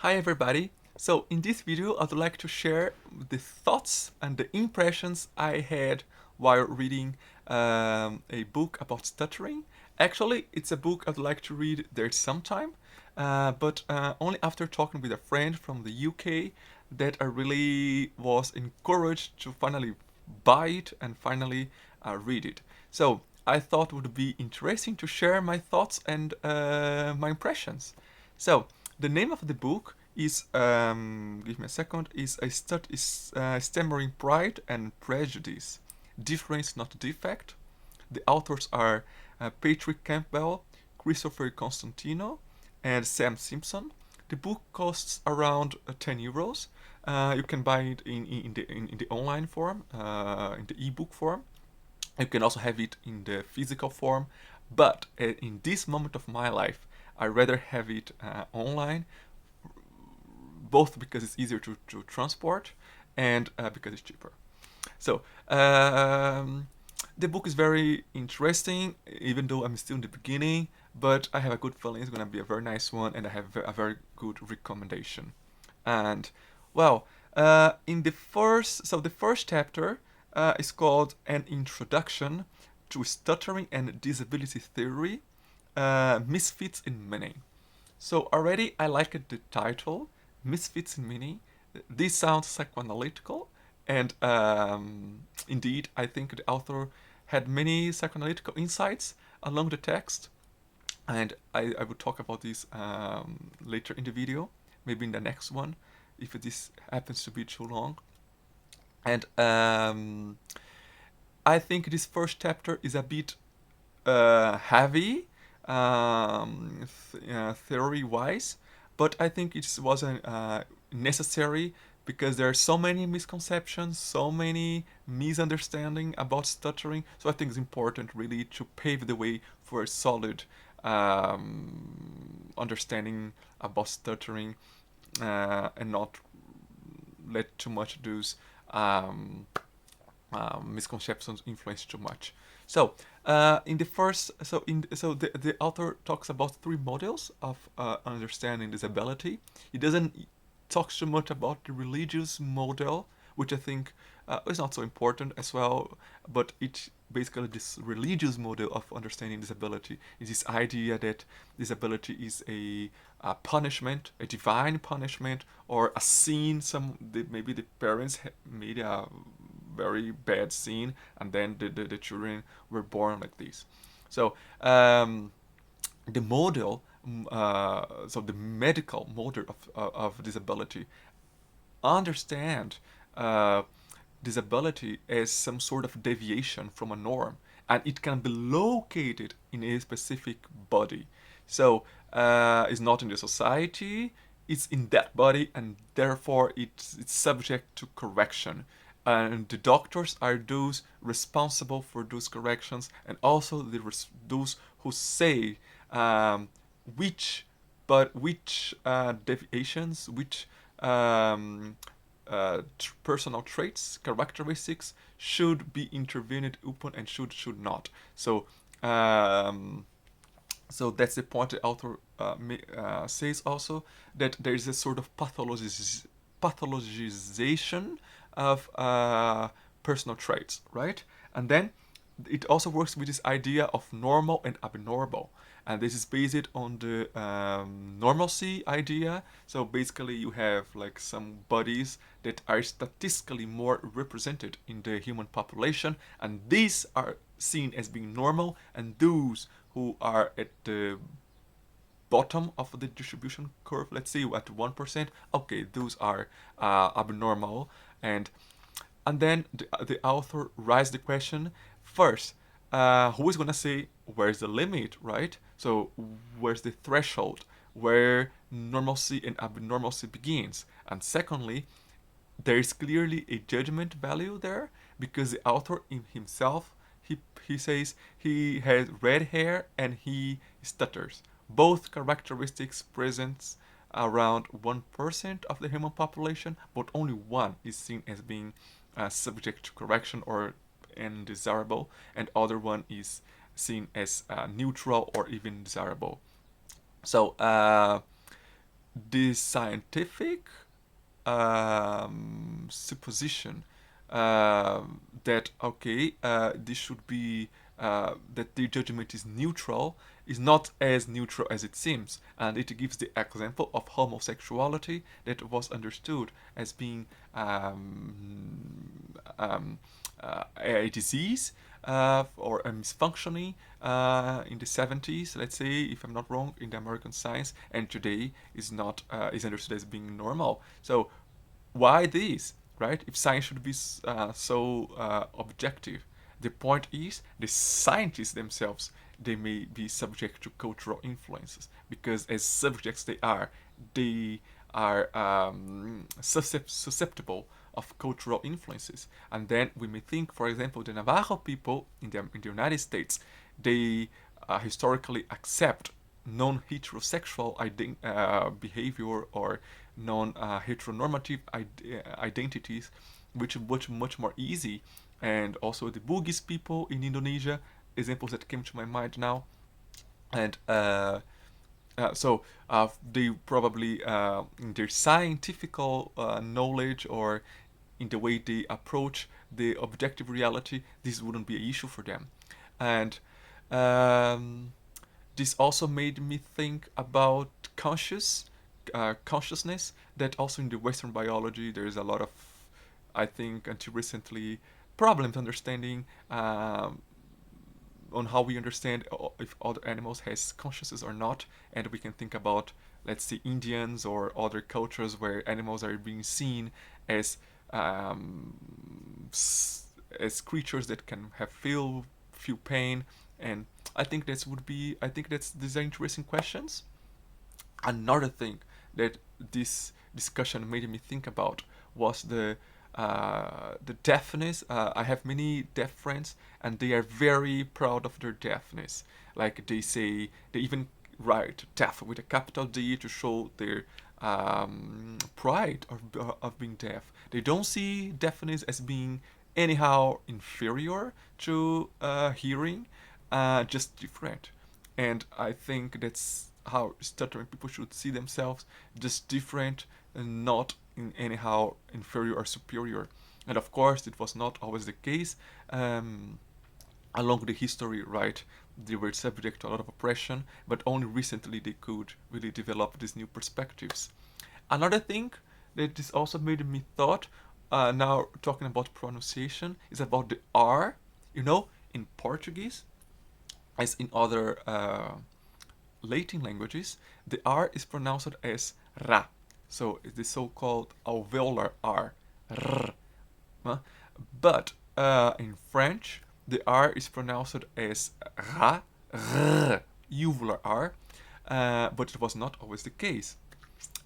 Hi everybody! So in this video I'd like to share the thoughts and the impressions I had while reading a book about stuttering. Actually, it's a book I'd like to read there sometime, but only after talking with a friend from the UK that I really was encouraged to finally buy it and finally read it. So I thought it would be interesting to share my thoughts and my impressions. So the name of the book is give me a second is Stammering Pride and Prejudice. Difference, not defect. The authors are Patrick Campbell, Christopher Constantino, and Sam Simpson. The book costs around 10 euros. You can buy it in the online form, in the ebook form. You can also have it in the physical form, but in this moment of my life, I rather have it online, both because it's easier to transport and because it's cheaper. So the book is very interesting, even though I'm still in the beginning. But I have a good feeling it's gonna be a very nice one, and I have a very good recommendation. And well, the first chapter is called An Introduction to Stuttering and Disability Theory, Misfits in Meaning. So already I liked the title, Misfits in Meaning. This sounds psychoanalytical, and indeed, I think the author had many psychoanalytical insights along the text, and I will talk about this later in the video, maybe in the next one, if this happens to be too long. And I think this first chapter is a bit heavy, theory-wise, but I think it was necessary because there are so many misconceptions, so many misunderstandings about stuttering. So I think it's important really to pave the way for a solid understanding about stuttering and not let too much those misconceptions influence too much. So in the first, the author talks about three models of understanding disability. He doesn't talk too much about the religious model, which I think is not so important as well. But it basically this religious model of understanding disability is this idea that disability is a punishment, a divine punishment, or a sin. Maybe the parents made a very bad scene, and then the children were born like this. So the model, so the medical model of disability, understand uh, disability as some sort of deviation from a norm, and it can be located in a specific body. So it's not in the society, it's in that body, and therefore it's subject to correction. And the doctors are those responsible for those corrections, and also those who say which which deviations, which personal traits, characteristics should be intervened upon and should not. So so that's the point the author says also, that there is a sort of pathologization of personal traits, right? And then it also works with this idea of normal and abnormal. And this is based on the normalcy idea. So basically, you have like some bodies that are statistically more represented in the human population, and these are seen as being normal, and those who are at the bottom of the distribution curve, let's say at 1%, okay, those are abnormal. And then the author raised the question first, who is going to say where's the limit, right? So where's the threshold where normalcy and abnormalcy begins? And secondly, there is clearly a judgment value there, because the author in himself, he says he has red hair and he stutters, both characteristics present around 1% of the human population, but only one is seen as being subject to correction or undesirable, and other one is seen as neutral or even desirable. So this scientific supposition that okay, this should be that the judgment is neutral is not as neutral as it seems, and it gives the example of homosexuality that was understood as being a disease or a misfunctioning in the 70s, let's say, if I'm not wrong, in the American science, and today is not is understood as being normal. So why this, right? If science should be so objective, the point is the scientists themselves, they may be subject to cultural influences because as subjects they are susceptible of cultural influences. And then we may think, for example, the Navajo people in the United States, they historically accept non-heterosexual behavior or non-heteronormative identities, which are much more easy. And also the Bugis people in Indonesia, examples that came to my mind now. And they probably, in their scientific knowledge or in the way they approach the objective reality, this wouldn't be an issue for them. And um, this also made me think about consciousness. That also in the Western biology, there is a lot of, I think, until recently, problems understanding on how we understand if other animals has consciousness or not, and we can think about, let's say, Indians or other cultures where animals are being seen as um, as creatures that can have feel pain, and I think that's these are interesting questions. Another thing that this discussion made me think about was the deafness. I have many deaf friends, and they are very proud of their deafness. Like they say, they even write deaf with a capital D to show their pride of being deaf. They don't see deafness as being anyhow inferior to hearing, just different. And I think that's how stuttering people should see themselves, just different and not in anyhow inferior or superior. And of course, it was not always the case. Along the history, right, they were subject to a lot of oppression, but only recently they could really develop these new perspectives. Another thing that this also made me thought, now talking about pronunciation, is about the R. You know, in Portuguese, as in other Latin languages, the R is pronounced as ra. So it's the so-called alveolar R. R. But in French, the R is pronounced as ra, r, uvular R, but it was not always the case.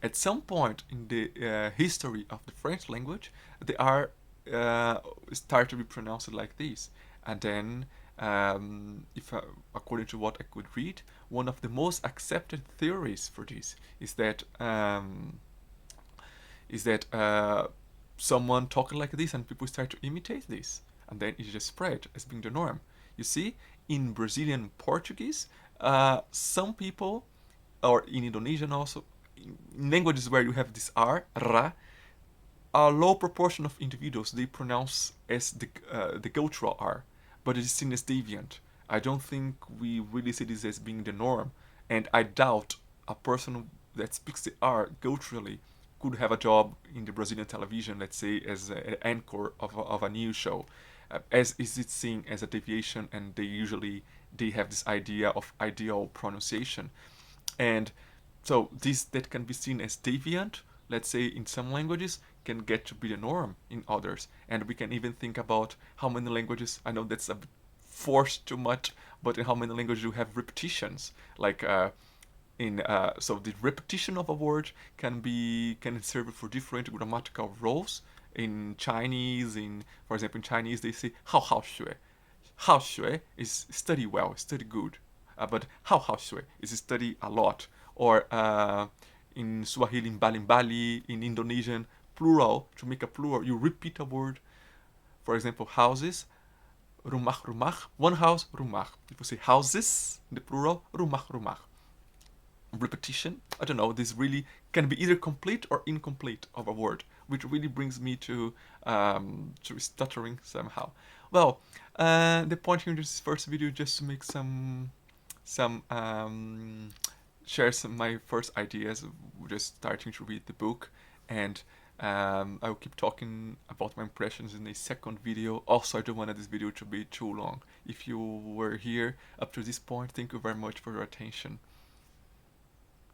At some point in the history of the French language, the R started to be pronounced like this. And then, if according to what I could read, one of the most accepted theories for this is that someone talking like this and people start to imitate this, and then it just spread as being the norm. You see, in Brazilian Portuguese, some people, or in Indonesian also, in languages where you have this R, ra, a low proportion of individuals they pronounce as the guttural R, but it is seen as deviant. I don't think we really see this as being the norm, and I doubt a person that speaks the R gutturally could have a job in the Brazilian television, let's say, as an anchor of a news show, as is it seen as a deviation, and they have this idea of ideal pronunciation, and so this that can be seen as deviant, let's say in some languages, can get to be the norm in others. And we can even think about how many languages, I know that's a bit forced too much, but in how many languages you have repetitions. Like in so the repetition of a word can serve for different grammatical roles. In Chinese, in for example in Chinese they say hao shui is study well, study good, but hao shui is study a lot. Or in Swahili, in Bali, in Indonesian, plural, to make a plural, you repeat a word. For example, houses, rumah, one house, rumah. If you say houses, in the plural, rumah. Repetition, I don't know, this really can be either complete or incomplete of a word, which really brings me to stuttering somehow. Well, the point here in this first video is just to make some share some my first ideas of just starting to read the book, and I'll keep talking about my impressions in a second video. Also, I don't want this video to be too long. If you were here up to this point, thank you very much for your attention.